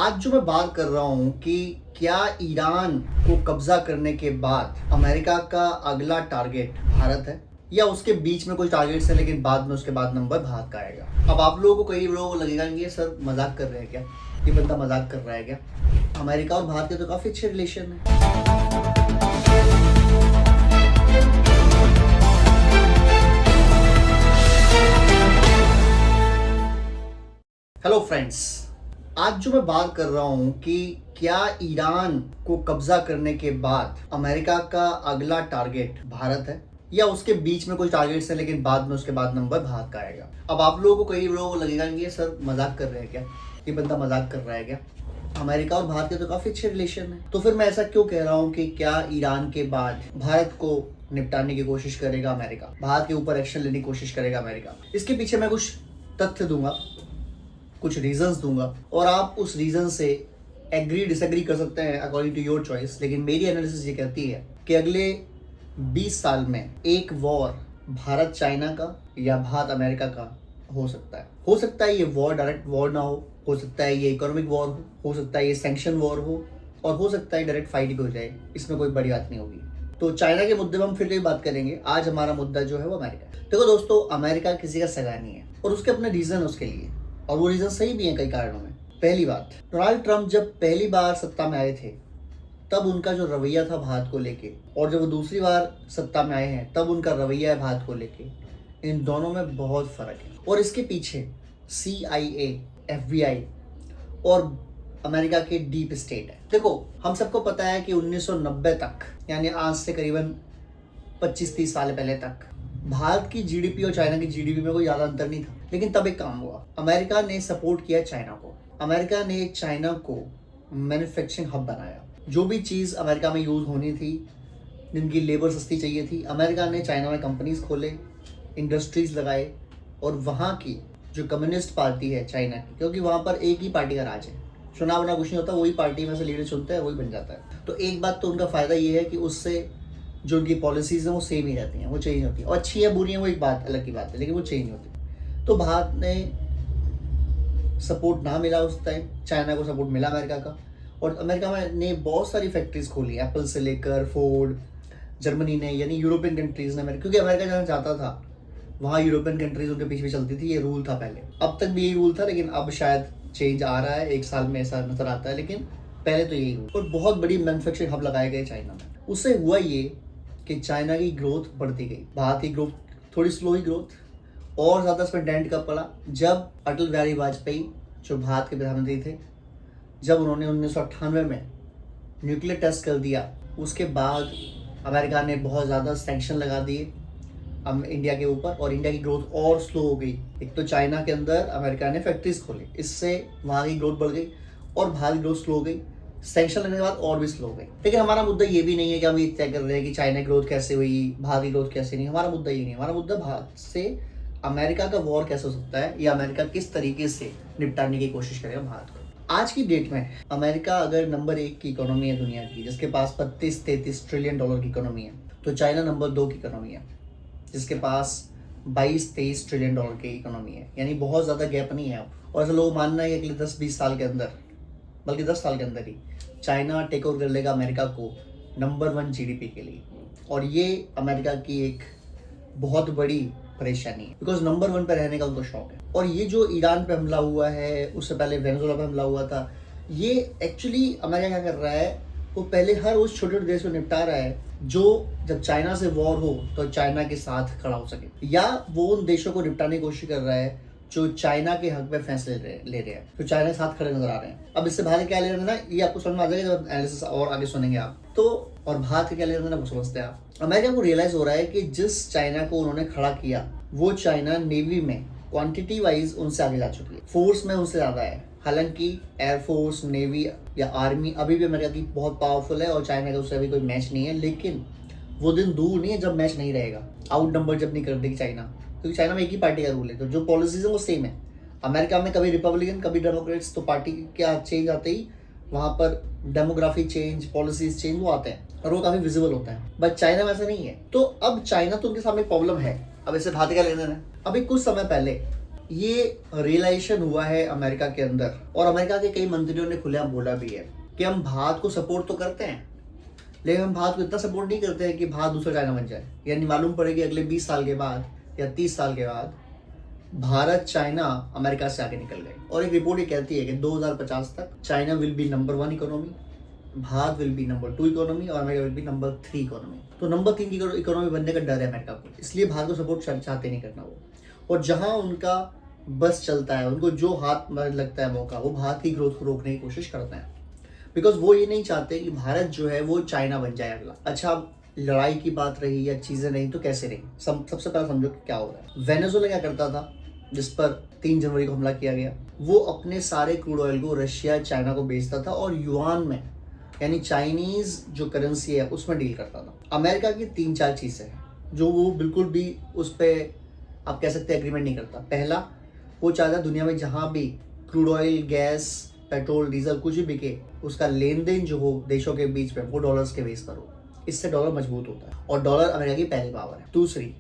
आज जो मैं बात कर रहा हूँ कि क्या ईरान को कब्जा करने के बाद अमेरिका का अगला टारगेट भारत है या उसके बीच में कुछ टारगेट्स है, लेकिन बाद में उसके बाद नंबर भारत का आएगा। अब आप लोगों को, कई लोगों को लगेगा कि ये सर मजाक कर रहे हैं क्या, ये बंदा मजाक कर रहा है क्या। अमेरिका और भारत के तो काफी अच्छे रिलेशन है। हेलो फ्रेंड्स, आज जो मैं बात कर रहा हूं कि क्या ईरान को कब्जा करने के बाद अमेरिका का अगला टारगेट भारत है या उसके बीच में कुछ टारगेट्स हैं, लेकिन बाद में उसके बाद नंबर भारत का आएगा। अब आप लोगों को, कई लोगों को लगेगा कि ये सर मजाक कर रहे हैं क्या, ये बंदा मजाक कर रहा है क्या। अमेरिका और भारत के तो काफी अच्छे रिलेशन है। तो फिर मैं ऐसा क्यों कह रहा हूँ कि क्या ईरान के बाद भारत को निपटाने की कोशिश करेगा अमेरिका, भारत के ऊपर एक्शन लेने की कोशिश करेगा अमेरिका। इसके पीछे मैं कुछ तथ्य दूंगा, कुछ रीजंस दूंगा और आप उस रीजन से एग्री डिसएग्री कर सकते हैं अकॉर्डिंग टू योर चॉइस। लेकिन मेरी एनालिसिस ये कहती है कि अगले 20 साल में एक वॉर भारत चाइना का या भारत अमेरिका का हो सकता है। हो सकता है ये वॉर डायरेक्ट वॉर ना हो सकता है ये इकोनॉमिक वॉर हो सकता है ये सैंक्शन वॉर हो, और हो सकता है डायरेक्ट फाइट हो जाए। इसमें कोई बड़ी बात नहीं होगी। तो चाइना के मुद्दे में हम फिर कई बात करेंगे। आज हमारा मुद्दा जो है वो अमेरिका है। देखो दोस्तों, अमेरिका किसी का सगा नहीं है और उसके अपने रीजन है उसके लिए, और वो रीजन सही भी है कई कारणों में। पहली बात, डोनाल्ड ट्रंप जब पहली बार सत्ता में आए थे तब उनका जो रवैया था भारत को लेके, और जब वो दूसरी बार सत्ता में आए हैं तब उनका रवैया है भारत को लेके, इन दोनों में बहुत फर्क है। और इसके पीछे CIA, FBI और अमेरिका के डीप स्टेट है। देखो, हम सबको पता है कि 1990 तक, यानी आज से करीबन 25-30 साल पहले तक, भारत की जीडीपी और चाइना की जीडीपी में कोई ज्यादा अंतर नहीं था। लेकिन तब एक काम हुआ, अमेरिका ने सपोर्ट किया चाइना को। अमेरिका ने चाइना को मैन्युफैक्चरिंग हब बनाया। जो भी चीज़ अमेरिका में यूज़ होनी थी, जिनकी लेबर सस्ती चाहिए थी, अमेरिका ने चाइना में कंपनीज खोले, इंडस्ट्रीज लगाए। और वहाँ की जो कम्युनिस्ट पार्टी है चाइना की, क्योंकि वहाँ पर एक ही पार्टी का राज है, चुनाव ना कुछ नहीं होता, वही पार्टी में से लीडर चुनता है, वही बन जाता है। तो एक बात तो उनका फ़ायदा ये है कि उससे जो उनकी पॉलिसीज़ हैं वो सेम ही रहती हैं, वो चेंज होती हैं। और अच्छी है बुरी है वो एक बात अलग की बात है, लेकिन वो चेंज होती। तो भारत ने सपोर्ट ना मिला उस टाइम, चाइना को सपोर्ट मिला अमेरिका का। और अमेरिका में ने बहुत सारी फैक्ट्रीज खोली, एप्पल से लेकर फोर्ड। जर्मनी ने, यानी यूरोपियन कंट्रीज़ ने, क्योंकि अमेरिका जहाँ जाता था वहाँ यूरोपियन कंट्रीज उनके पीछे चलती थी। ये रूल था पहले, अब तक भी यही रूल था, लेकिन अब शायद चेंज आ रहा है, एक साल में ऐसा नजर आता है, लेकिन पहले तो यही रूल। और बहुत बड़ी मैन्युफैक्चरिंग हब लगाए गए चाइना में। उससे हुआ ये कि चाइना की ग्रोथ बढ़ती गई, भारत की ग्रोथ थोड़ी स्लो ही ग्रोथ, और ज़्यादा इसमें डेंट कब पड़ा, जब अटल बिहारी वाजपेयी जो भारत के प्रधानमंत्री थे, जब उन्होंने 1998 में न्यूक्लियर टेस्ट कर दिया। उसके बाद अमेरिका ने बहुत ज़्यादा सैंक्शन लगा दिए इंडिया के ऊपर, और इंडिया की ग्रोथ और स्लो हो गई। एक तो चाइना के अंदर अमेरिका ने फैक्ट्रीज खोली, इससे वहाँ की ग्रोथ बढ़ गई और भारत की ग्रोथ स्लो हो गई। सैंक्शन लगने के बाद और भी स्लो हो गई। लेकिन हमारा मुद्दा ये भी नहीं है कि हम ये तय कर रहे हैं कि चाइना की ग्रोथ कैसे हुई, भारत की ग्रोथ कैसे नहीं। हमारा मुद्दा ये नहीं, हमारा मुद्दा भारत से अमेरिका का वॉर कैसे हो सकता है, या अमेरिका किस तरीके से निपटाने की कोशिश करेगा भारत को। आज की डेट में अमेरिका अगर नंबर 1 की इकोनॉमी है दुनिया की, जिसके पास 32-33 ट्रिलियन डॉलर की इकोनॉमी है, तो चाइना नंबर 2 की इकोनॉमी है, जिसके पास 22-23 ट्रिलियन डॉलर की इकोनॉमी है। यानी बहुत ज़्यादा गैप नहीं है अब। और ऐसा लोग मानना है कि अगले 10-20 साल के अंदर, बल्कि 10 साल के अंदर ही चाइना टेक ओवर कर लेगा अमेरिका को नंबर 1 जीडीपी के लिए। और ये अमेरिका की एक बहुत बड़ी परेशानी है, बिकॉज नंबर 1 पे रहने का उनको शौक है। और ये जो ईरान पे हमला हुआ है, उससे पहले वेनेजुएला पे हमला हुआ था, ये एक्चुअली अमेरिका क्या कर रहा है, वो पहले हर उस छोटे छोटे देश को निपटा रहा है जो जब चाइना से वॉर हो तो चाइना के साथ खड़ा हो सके, या वो उन देशों को निपटाने की कोशिश कर रहा है जो चाइना के हक में फैसले ले रहे हैं, जो चाइना के साथ खड़े नजर आ रहे हैं। अब इससे भारत क्या ले रहे हैं ना, ये आपको समझ में आ जाएगा जब एनालिसिस और आगे सुनेंगे आप तो। और भारत के क्या ले रहे हैं ना, वो समझते हैं आप। अमेरिका को रियलाइज हो रहा है कि जिस चाइना को उन्होंने खड़ा किया, वो चाइना नेवी में क्वांटिटी वाइज उनसे आगे जा चुकी है, फोर्स में उनसे ज्यादा है। हालांकि एयरफोर्स, नेवी या आर्मी अभी भी अमेरिका की बहुत पावरफुल है और चाइना का उससे अभी कोई मैच नहीं है। लेकिन वो दिन दूर नहीं है जब मैच नहीं रहेगा, आउट नंबर जब नहीं कर देगी चाइना, क्योंकि चाइना में एक ही पार्टी का रूल है, तो जो पॉलिसीज है वो सेम है। अमेरिका में कभी रिपब्लिकन कभी डेमोक्रेट्स, तो पार्टी क्या चेंज आते ही वहाँ पर डेमोग्राफी चेंज, पॉलिसीज चेंज वो आते हैं, और वो काफी विजिबल होता है। बट चाइना में ऐसा नहीं है। तो अब चाइना तो उनके सामने प्रॉब्लम है। अब इससे भारत क्या लेना है। अभी कुछ समय पहले ये रियलाइजेशन हुआ है अमेरिका के अंदर, और अमेरिका के कई मंत्रियों ने खुलेआम बोला भी है कि हम भारत को सपोर्ट तो करते हैं, लेकिन हम भारत को इतना सपोर्ट नहीं करते हैं कि भारत दूसरा चाइना बन जाए। यानी मालूम पड़े कि अगले 20 साल के बाद या 30 साल के बाद भारत चाइना अमेरिका से आगे निकल गए। और एक रिपोर्ट ये कहती है कि 2050 तक China will be number 1 economy, Bharat will be number 2 economy और America will be number 3 economy. तो नंबर 3 की इकोनॉमी बनने का डर है अमेरिका को, इसलिए भारत को सपोर्ट चाहते नहीं करना वो। और जहां उनका बस चलता है, उनको जो हाथ में लगता है मौका, वो भारत की ग्रोथ को रोकने की कोशिश करते हैं, बिकॉज वो ये नहीं चाहते कि भारत जो है वो चाइना बन जाए अगला। अच्छा, लड़ाई की बात रही या चीजें नहीं तो कैसे रही, सबसे पहले समझो कि क्या हो रहा है। वेनेजुएला क्या करता था, जिस पर 3 जनवरी को हमला किया गया, वो अपने सारे क्रूड ऑयल को रशिया चाइना को बेचता था और युआन में, यानी चाइनीज जो करेंसी है उसमें डील करता था। अमेरिका की 3-4 चीजें हैं जो वो बिल्कुल भी उस पर आप कह सकते हैं एग्रीमेंट नहीं करता। पहला, वो चाहता है दुनिया में जहां भी crude oil, gas, petrol, diesel कुछ भी बिके, उसका लेन देन जो हो देशों के बीच में वो डॉलर्स के बेस पर हो। इससे डॉलर मजबूत होता है और डॉलर अमेरिका की पहली पावर है। दूसरी,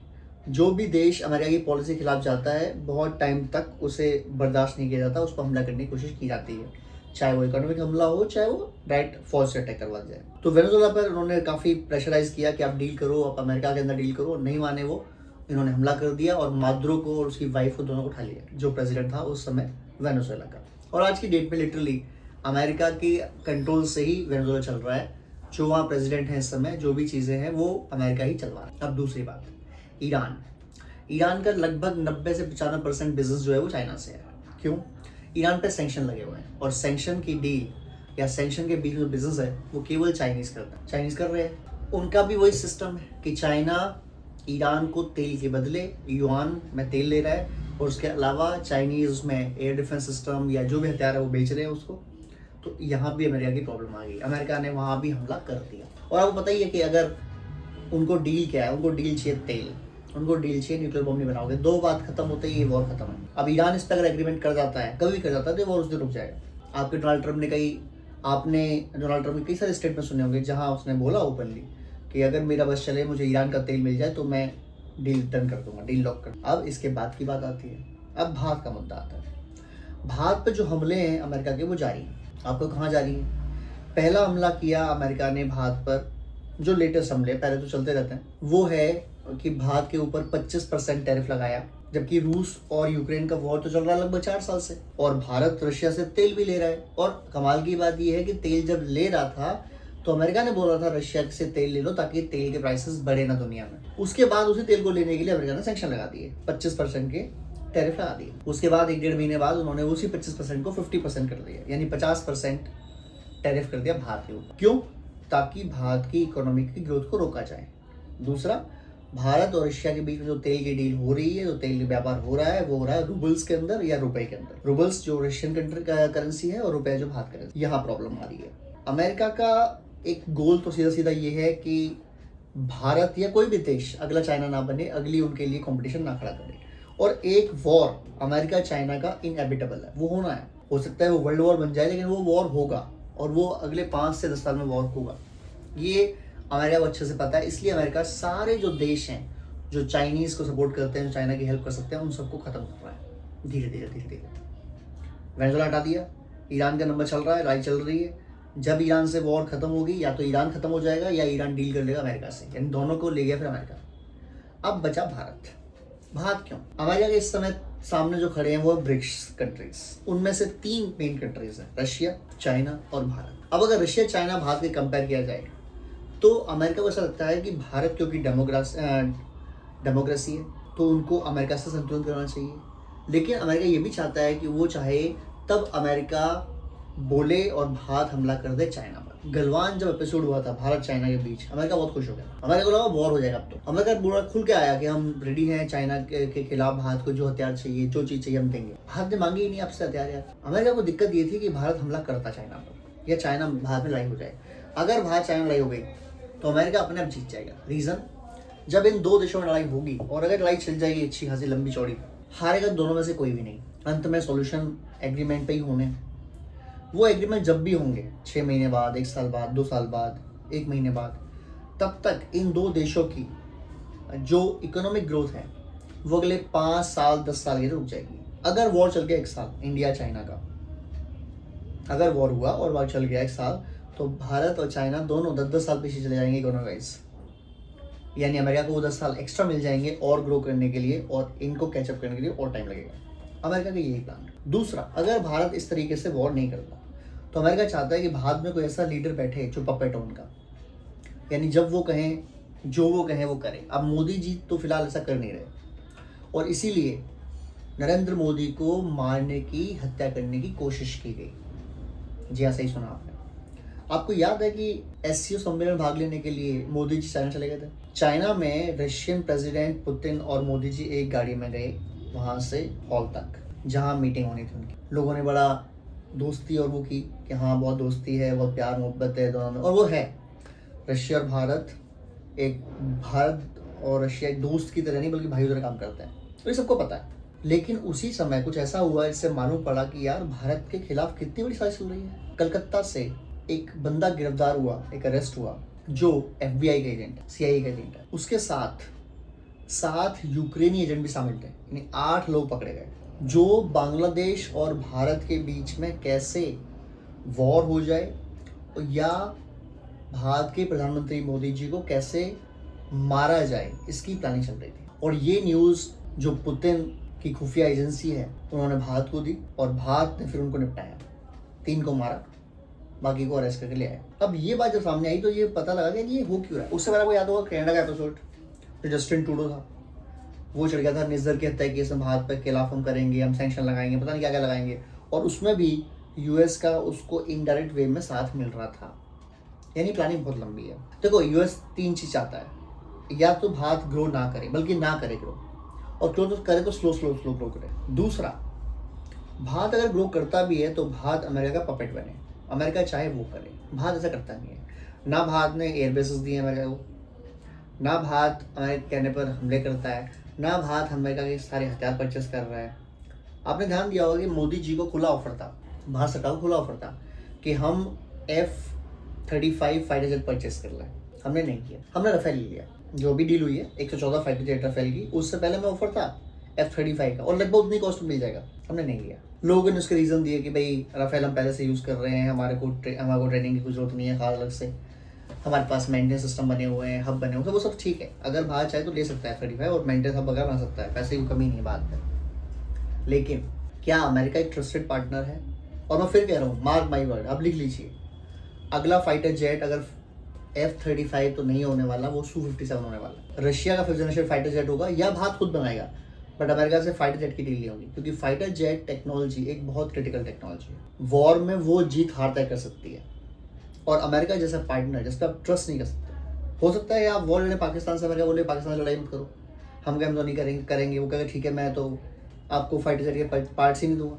जो भी देश अमेरिका की पॉलिसी के खिलाफ जाता है बहुत टाइम तक उसे बर्दाश्त नहीं किया जाता, उस पर हमला करने की कोशिश की जाती है, चाहे वो इकोनॉमिक हमला हो, चाहे वो डायरेक्ट फौज से अटैक करवा जाए। तो वेनेजुएला पर उन्होंने काफ़ी प्रेशराइज किया कि आप डील करो, आप अमेरिका के अंदर डील करो। नहीं माने वो, इन्होंने हमला कर दिया और माद्रो को और उसकी वाइफ को दोनों को उठा लिया, जो प्रेसिडेंट था उस समय वेनेजुएला का। और आज की डेट में लिटरली अमेरिका की कंट्रोल से ही वेनेजुएला चल रहा है। जो वहाँ प्रेसिडेंट है इस समय, जो भी चीज़ें हैं वो अमेरिका ही चलवा रहा है। अब दूसरी बात, ईरान का लगभग 90 से 95% बिजनेस जो है वो चाइना से है। क्यों? ईरान पे सैंक्शन लगे हुए हैं और सैंक्शन की डील या सैंक्शन के बीच में बिजनेस है वो केवल चाइनीज करता है, चाइनीज कर रहे हैं। उनका भी वही सिस्टम है कि चाइना ईरान को तेल के बदले युआन में तेल ले रहा है और उसके अलावा चाइनीज उसमें एयर डिफेंस सिस्टम या जो भी हथियार है वो बेच रहे हैं उसको। तो यहाँ भी अमेरिका की प्रॉब्लम आ गई, अमेरिका ने वहाँ भी हमला कर दिया। और आपको पता ही है कि अगर उनको डील क्या है, उनको डील चाहिए तेल, उनको डील चाहिए न्यूक्लियर बम नहीं बनाओगे। 2 बात खत्म होते ही ये वॉर खत्म है। अब ईरान इस पर अगर एग्रीमेंट कर जाता है, कभी भी कर जाता है, तो वॉर उस दिन रुक जाएगा। आपने डोनाल्ड ट्रम्प ने कई सारे स्टेटमेंट सुने होंगे जहां उसने बोला ओपनली कि अगर मेरा बस चले, मुझे ईरान का तेल मिल जाए तो मैं डील डन कर दूंगा, डील लॉक कर। अब इसके बाद की बात आती है, अब भारत का मुद्दा आता है। भारत पे जो हमले हैं अमेरिका के वो जारी हैं। आपको कहाँ जारी है? पहला हमला किया अमेरिका ने भारत पर, जो लेटेस्ट हमले पहले तो चलते रहते हैं, वो है कि भारत के ऊपर 25% टैरिफ लगाया, जबकि रूस और यूक्रेन का वॉर तो चल रहा है लगभग 4 साल से और भारत रशिया से तेल भी ले रहा है। और कमाल की बात यह है कि तेल जब ले रहा था तो अमेरिका ने बोला था रशिया से तेल ले लो ताकि तेल के प्राइसेस बढ़े ना दुनिया में। उसके बाद उसी तेल को लेने के लिए अमेरिका ने सैंक्शन लगा दिए, 25% के टैरिफ लगा दिए। उसके बाद 1-1.5 महीने बाद उन्होंने उसी 25% को 50% कर दिया, यानी 50% टैरिफ कर दिया भारत के ऊपर। क्यों? ताकि भारत की इकोनॉमी की ग्रोथ को रोका जाए। दूसरा, भारत और रशिया के बीच में जो तेल की डील हो रही है, जो तेल व्यापार हो रहा है, वो हो रहा है रूबल्स के अंदर या रुपए के अंदर। रूबल्स जो रशियन कंट्री का करेंसी है और रुपए जो भारत करेंसी। यहाँ प्रॉब्लम आ रही है। अमेरिका का एक गोल तो सीधा सीधा ये है कि भारत या कोई भी देश अगला चाइना ना बने, अगली उनके लिए कंपटीशन ना खड़ा करे। और एक वॉर अमेरिका चाइना का इनएविटेबल है, वो होना है। हो सकता है वो वर्ल्ड वॉर बन जाए, लेकिन वो वॉर होगा और वो अगले 5 से 10 साल में वॉर होगा। ये अमेरिका को अच्छे से पता है, इसलिए अमेरिका सारे जो देश हैं जो चाइनीज को सपोर्ट करते हैं, जो चाइना की हेल्प कर सकते हैं, उन सबको खत्म कर रहा है धीरे धीरे धीरे धीरे। वेनेजुएला हटा दिया, ईरान का नंबर चल रहा है, लड़ाई चल रही है। जब ईरान से वॉर खत्म होगी, या तो ईरान खत्म हो जाएगा या ईरान डील कर लेगा अमेरिका से, यानी दोनों को ले गया फिर अमेरिका। अब बचा भारत। भारत क्यों? अमेरिका के इस समय सामने जो खड़े हैं वो ब्रिक्स कंट्रीज, उनमें से 3 मेन कंट्रीज हैं, रशिया, चाइना और भारत। अब अगर रशिया, चाइना, भारत के कंपेयर किया जाए तो अमेरिका को ऐसा लगता है कि भारत क्योंकि डेमोक्रेसी है तो उनको अमेरिका से संतुलन करना चाहिए। लेकिन अमेरिका ये भी चाहता है कि वो चाहे तब अमेरिका बोले और भारत हमला कर दे चाइना पर। गलवान जब एपिसोड हुआ था भारत चाइना के बीच, अमेरिका बहुत खुश हो गया। अमेरिका को लगा वॉर हो जाएगा अब तो। अमेरिका पूरा खुल के आया कि हम रेडी हैं चाइना के खिलाफ, भारत को जो हथियार चाहिए, जो चीज चाहिए हम देंगे। भारत ने मांगी ही नहीं आपसे हथियार यार। अमेरिका को दिक्कत ये थी कि भारत हमला करता चाइना पर या चाइना भारत में लड़ाई हो जाए। अगर भारत चाइना लड़ाई हो गई तो अमेरिका अपने आप जीत जाएगा। रीजन, जब इन 2 देशों में लड़ाई होगी और अगर लड़ाई चल जाएगी अच्छी खासी लंबी चौड़ी, हारेगा दोनों में से कोई भी नहीं। अंत में सॉल्यूशन एग्रीमेंट पे ही होने। वो एग्रीमेंट जब भी होंगे 6 महीने बाद, 1 साल बाद, 2 साल बाद, 1 महीने बाद, तब तक इन 2 देशों की जो इकोनॉमिक ग्रोथ है वो अगले 5 साल 10 साल के लिए रुक जाएगी। अगर वॉर चल गया 1 साल इंडिया चाइना का, अगर वॉर हुआ और वॉर चल गया 1 साल, तो भारत और चाइना दोनों 10-10 साल पीछे चले जाएंगे इकोनॉमी वाइज। यानी अमेरिका को वो 10 साल एक्स्ट्रा मिल जाएंगे और ग्रो करने के लिए, और इनको कैचअप करने के लिए और टाइम लगेगा। अमेरिका का यही प्लान है। दूसरा, अगर भारत इस तरीके से वॉर नहीं करता तो अमेरिका चाहता है कि भारत में कोई ऐसा लीडर बैठे जो पपेट हो उनका, यानी जब वो कहें, जो वो कहें वो करें। अब मोदी जी तो फिलहाल ऐसा कर नहीं रहे, और इसीलिए नरेंद्र मोदी को मारने की, हत्या करने की कोशिश की गई। जी हाँ, सही सुना आपने। आपको याद है कि एससीओ सम्मेलन भाग लेने के लिए मोदी जी चाइना चले गए थे। चाइना में रशियन प्रेसिडेंट पुतिन और मोदी जी एक गाड़ी में गए वहाँ से हॉल तक, जहाँ मीटिंग होनी थी उनकी। लोगों ने बड़ा दोस्ती और वो की कि हाँ बहुत दोस्ती है, बहुत प्यार मोहब्बत है दोनों में, और वो है। रशिया और भारत और रशिया एक दोस्त की तरह नहीं बल्कि भाई तरह काम करते हैं, तो ये सबको पता है। लेकिन उसी समय कुछ ऐसा हुआ जिससे मालूम पड़ा कि यार भारत के खिलाफ कितनी बड़ी साजिश हो रही है। कलकत्ता से एक बंदा गिरफ्तार हुआ, एक अरेस्ट हुआ, जो FBI का एजेंट, CIA का एजेंट है। उसके साथ यूक्रेनी एजेंट भी शामिल थे, यानी 8 लोग पकड़े गए, जो बांग्लादेश और भारत के बीच में कैसे वॉर हो जाए या भारत के प्रधानमंत्री मोदी जी को कैसे मारा जाए, इसकी प्लानिंग चल रही थी। और ये न्यूज़ जो पुतिन की खुफिया एजेंसी है उन्होंने भारत को दी, और भारत ने फिर उनको निपटाया, 3 को मारा, बाकी को अरेस्ट करके ले आया। अब ये बात जब सामने आई तो ये पता लगा कि ये हो क्यों रहा है। उससे पहले आपको याद होगा कनाडा का एपिसोड, जो जस्टिन ट्रूडो था, वो चढ़ गया था निज्जर की हत्या केस में, भारत पर खिलाफ हम करेंगे, हम सैंक्शन लगाएंगे, पता नहीं क्या क्या लगाएंगे, और उसमें भी US का उसको इनडायरेक्ट वे में साथ मिल रहा था। यानी प्लानिंग बहुत लंबी है। देखो US 3 चीज़ चाहता है, या तो भारत ग्रो ना करे, बल्कि ना करे ग्रो, और ग्रो तो करे तो स्लो ग्रो करे। दूसरा, भारत अगर ग्रो करता भी है तो भारत अमेरिका का पपेट बने, अमेरिका चाहे वो करे। भारत ऐसा करता नहीं है। ना भारत ने एयरबेसेस दिए अमेरिका को, ना भारत अमेरिका कहने पर हमले करता है, ना भारत अमेरिका के सारे हथियार परचेस कर रहा है। आपने ध्यान दिया होगा कि मोदी जी को खुला ऑफर था, भारत सरकार को खुला ऑफर था कि हम F-35 फाइटर जेट परचेस कर लें। हमने नहीं किया, हमने राफेल ले लिया। जो भी डील हुई है 114 फाइटर जेट राफेल की, उससे पहले में ऑफर था F-35 का, और लगभग उतनी कॉस्ट में मिल जाएगा, हमने नहीं लिया। लोगों ने उसके रीज़न दिए कि भाई राफेल हम पहले से यूज़ कर रहे हैं, हमारे को ट्रेनिंग की कुछ जरूरत नहीं है खास अलग से, हमारे पास मेंटेनेंस सिस्टम बने हुए हैं, हब बने हुए हैं, वो सब ठीक है। अगर भारत चाहे तो ले सकता है F-35 और मेंटेनेंस हब वगैरह बना सकता है, पैसे की कमी नहीं है बात में। लेकिन क्या अमेरिका एक ट्रस्टेड पार्टनर है? और मैं फिर कह रहा हूँ, मार्क माई वर्ड, आप लिख लीजिए, अगला फाइटर जेट अगर F-35 तो नहीं होने वाला, वो Su-57 होने वाला। रशिया का 5th जनरेशन फाइटर जेट होगा या भारत खुद बनाएगा, बट अमेरिका से फाइटर जेट की डील नहीं होगी, क्योंकि फाइटर जेट टेक्नोलॉजी एक बहुत क्रिटिकल टेक्नोलॉजी है। वॉर में वो जीत हार तय कर सकती है, और अमेरिका जैसा पार्टनर जिस पर आप ट्रस्ट नहीं कर सकते। हो सकता है आप वॉर लड़े पाकिस्तान से, अमेरिका बोले पाकिस्तान से लड़ाई मत करो, हम क्या तो नहीं करेंगे। वो कहेगा ठीक है, मैं तो आपको फाइटर जेट के पार्ट्स ही नहीं दूंगा,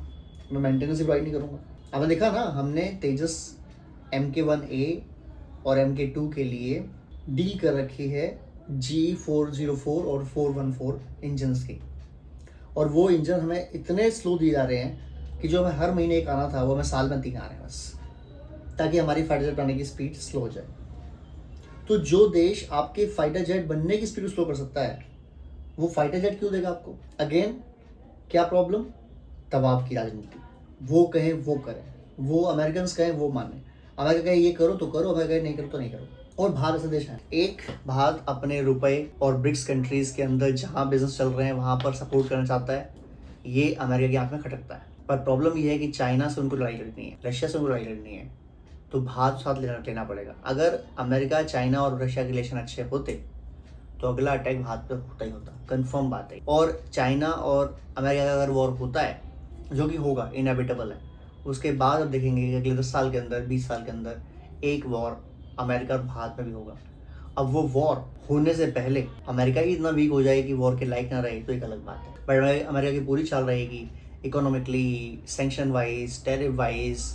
मैं मेंटेनेंस ही प्रोवाइड नहीं करूँगा। आपने देखा ना, हमने तेजस Mk-1A और Mk-2 के लिए डील कर रखी है G404 और 414 इंजन्स की, और वो इंजन हमें इतने स्लो दिए जा रहे हैं कि जो हमें हर महीने एक आना था वो हमें साल में 3 आ रहे हैं बस, ताकि हमारी फाइटर जेट बनाने की स्पीड स्लो हो जाए। तो जो देश आपके फाइटर जेट बनने की स्पीड स्लो कर सकता है, वो फाइटर जेट क्यों देगा आपको? अगेन क्या प्रॉब्लम? दबाव की राजनीति। वो कहें वो करें, वो अमेरिकन कहें वो माने, अमेरिका कहे ये करो तो करो, अमेरिका कहे नहीं करो तो नहीं करो। और भारत ऐसा देश है, एक भारत अपने रुपए और ब्रिक्स कंट्रीज के अंदर जहां बिजनेस चल रहे हैं वहां पर सपोर्ट करना चाहता है, ये अमेरिका की आंख में खटकता है। पर प्रॉब्लम ये है कि चाइना से उनको लड़ाई लड़नी है, रशिया से उनको लड़ाई लड़नी है, तो भारत साथ लेना पड़ेगा। अगर अमेरिका, चाइना और रशिया के रिलेशन अच्छे होते तो अगला अटैक भारत पर होता ही होता, कंफर्म बात है। और चाइना और अमेरिका का अगर वॉर होता है, जो कि होगा, इनएविटेबल है, उसके बाद अब देखेंगे कि अगले 10 साल के अंदर, 20 साल के अंदर एक वॉर अमेरिका और भारत में भी होगा। अब वो वॉर होने से पहले अमेरिका ही इतना वीक हो जाए कि वॉर के लायक ना रहे तो एक अलग बात है। बट अमेरिका की पूरी चाल रहेगी economically, sanction wise, tariff wise,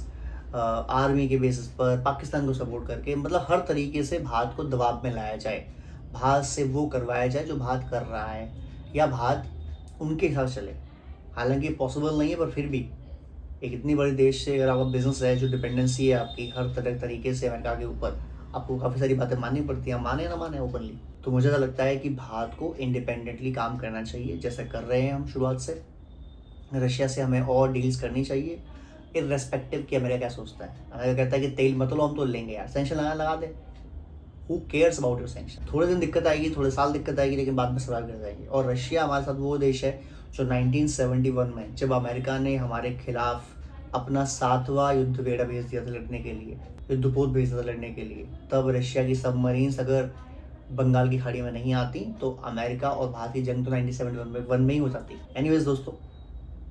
army के बेसिस पर पाकिस्तान को सपोर्ट करके, मतलब हर तरीके से भारत को दबाव में लाया जाए, भारत से वो करवाया जाए जो भारत कर रहा है, या भारत उनके हिसाब से चले। हालांकि पॉसिबल नहीं है, पर फिर भी एक इतनी बड़ी देश से अगर आपका बिजनेस है, जो डिपेंडेंसी है आपकी हर तरह तरीके से अमेरिका के ऊपर, आपको काफ़ी सारी बातें माननी पड़ती हैं, माने ना माने ओपनली। तो मुझे ऐसा लगता है कि भारत को इंडिपेंडेंटली काम करना चाहिए, जैसा कर रहे हैं हम शुरुआत से, रशिया से हमें और डील्स करनी चाहिए, इर्रेस्पेक्टिव कि अमेरिका क्या सोचता है। अमेरिका कहता है कि तेल मत लो, हम तो लेंगे यार, सेंक्शन लगा दे, who cares about your sanction. थोड़े दिन दिक्कत आएगी, थोड़े साल दिक्कत आएगी, लेकिन बाद में सर्वाइव कर जाएंगे। और रशिया हमारे साथ वो देश है जो 1971 में, जब अमेरिका ने हमारे खिलाफ अपना 7वां युद्ध बेड़ा भेज दिया था लड़ने के लिए, युद्धपोत भेज दिया था लड़ने के लिए, तब रशिया की सबमरीन्स अगर बंगाल की खाड़ी में नहीं आती तो अमेरिका और भारत की जंग तो 1971 में ही हो जाती। एनीवेज दोस्तों,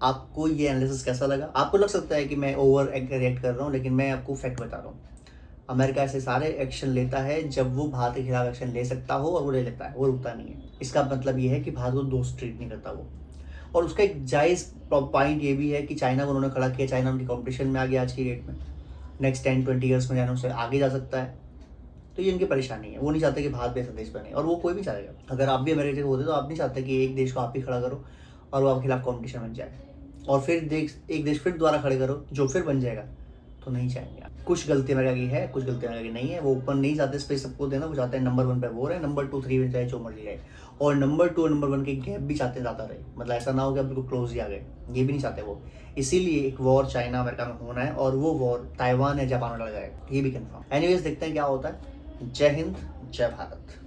आपको ये एनालिसिस कैसा लगा? आपको लग सकता है कि मैं ओवर रिएक्ट कर रहा हूँ, लेकिन मैं आपको फैक्ट बता रहा हूँ। अमेरिका ऐसे सारे एक्शन लेता है जब वो भारत के खिलाफ एक्शन ले सकता हो, और वो ले लेता है, वो रुकता नहीं है। इसका मतलब ये है कि भारत को दोस्त ट्रीट नहीं करता वो। और उसका एक जायज़ पॉइंट ये भी है कि चाइना को उन्होंने खड़ा किया, चाइना उनकी कॉम्पिटिशन में आ गया आज की डेट में, नेक्स्ट 10-20 ईयर्स में चाइना उससे आगे जा सकता है। तो ये इनकी परेशानी है, वो नहीं चाहते कि भारत भी ऐसा देश बने, और वो कोई भी चाहेगा। अगर आप भी अमेरिका के होते तो आप नहीं चाहते कि एक देश को आप ही खड़ा करो और वो आपके खिलाफ कॉम्पिटिशन बन जाए, और फिर एक देश फिर दोबारा खड़े करो जो फिर बन जाएगा, तो नहीं चाहेंगे आप। कुछ गलती अमेरिका की है, कुछ गलती अमेरिका की नहीं है। वो ओपन नहीं चाहते स्पेस सबको देना, वो चाहते हैं नंबर 1 पे वो रहे, नंबर 2, 3 में चाहे जो मर्जी जाए, और नंबर 2 और नंबर 1 के गैप भी चाहते ज़्यादा रहे, मतलब ऐसा ना हो कि आप बिल्कुल क्लोज ही आ गए, ये भी नहीं चाहते वो। इसीलिए एक वॉर चाइना अमेरिका में होना है, और वो वॉर ताइवान या जापान में लड़ जाएगा, ये भी कन्फर्म। एनीवेज देखते हैं क्या होता है। जय हिंद, जय भारत।